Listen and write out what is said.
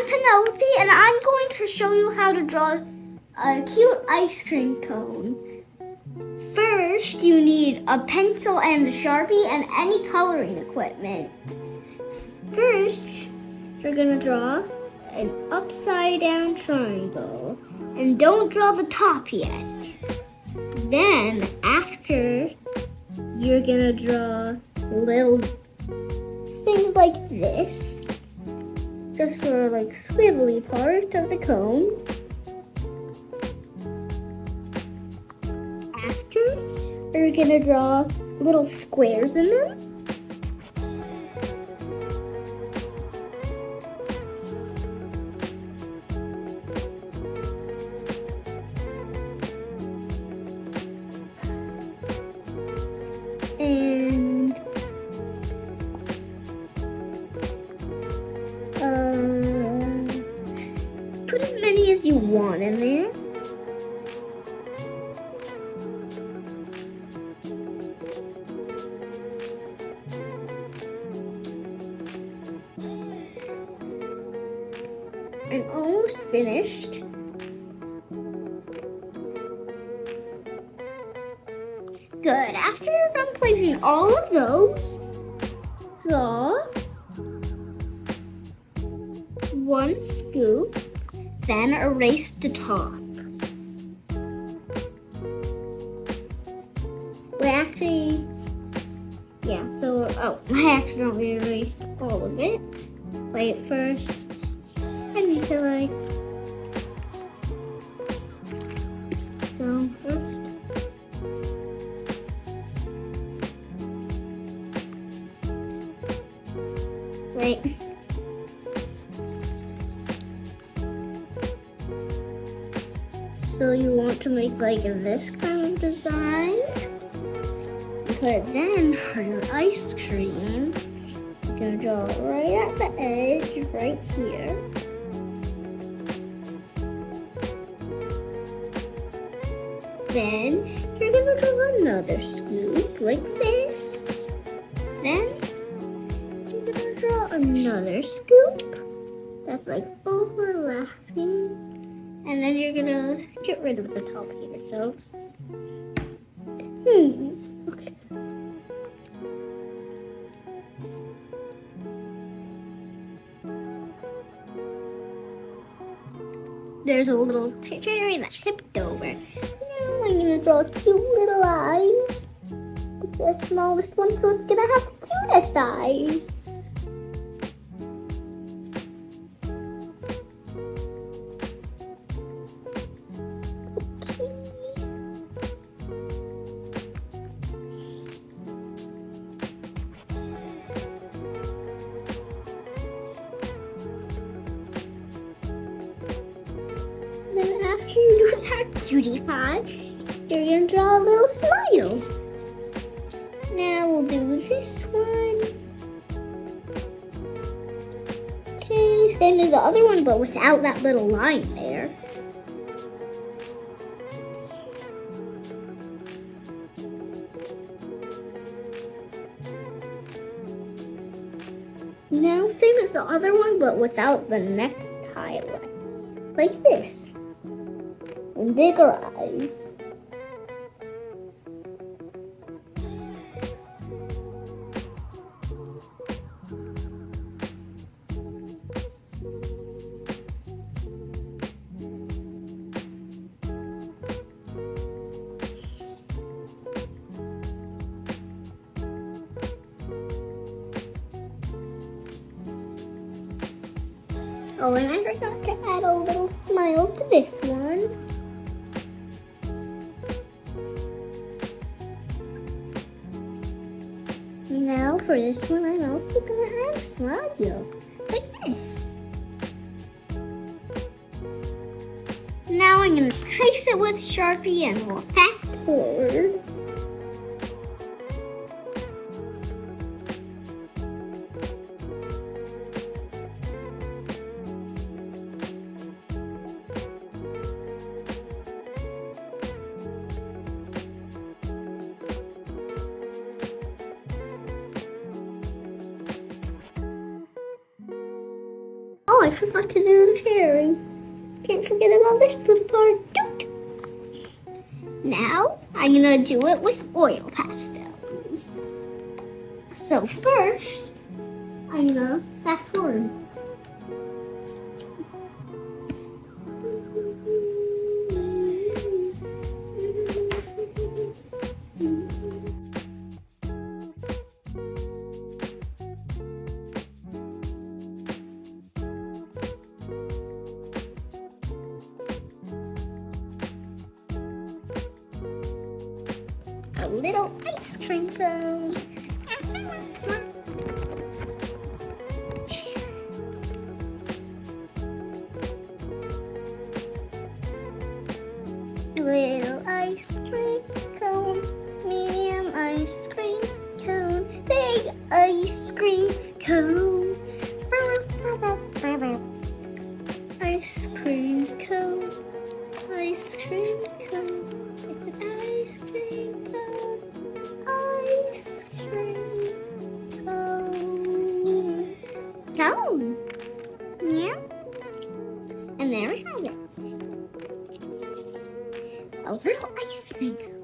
I'm Penelope, and I'm going to show you how to draw a cute ice cream cone. First, you need a pencil and a Sharpie and any coloring equipment. First, you're going to draw an upside down triangle, and don't draw the top yet. Then, after, you're going to draw little things like this. Just for like squiggly part of the cone. After, we're gonna draw little squares in them. And put as many as you want in there. I'm almost finished. Good. After you're done placing all of those, draw one scoop, then erase the top. Well, actually, yeah, I accidentally erased all of it. Wait, first, I need to so first. Wait. So you want to make like this kind of design. But then for your ice cream, you're gonna draw it right at the edge, right here. Then you're gonna draw another scoop like this. Then you're gonna draw another scoop that's like overlapping. And then you're gonna get rid of the top here, so. Okay. There's a little cherry that tipped over. Now I'm gonna draw cute little eyes. It's the smallest one, so it's gonna have the cutest eyes. Then after you do that cutie pie, you're gonna draw a little smile. Now we'll do this one. Okay, same as the other one, but without that little line there. Now same as the other one, but without the next highlight. Like this. And bigger eyes. Oh, and I forgot to add a little smile to this one. Now for this one, I'm also gonna add a smile like this. Now I'm gonna trace it with Sharpie and we'll fast forward. I forgot to do the sharing. Can't forget about this little part. Doot. Now, I'm gonna do it with oil pastels. So first, I'm gonna fast forward. A little ice cream cone. Little ice cream cone, medium ice cream cone, big ice cream cone. Ice cream cone, ice cream cone. It's an ice cream cone, ice cream cone. Cone. Yeah. And there we have it. A little ice cream cone.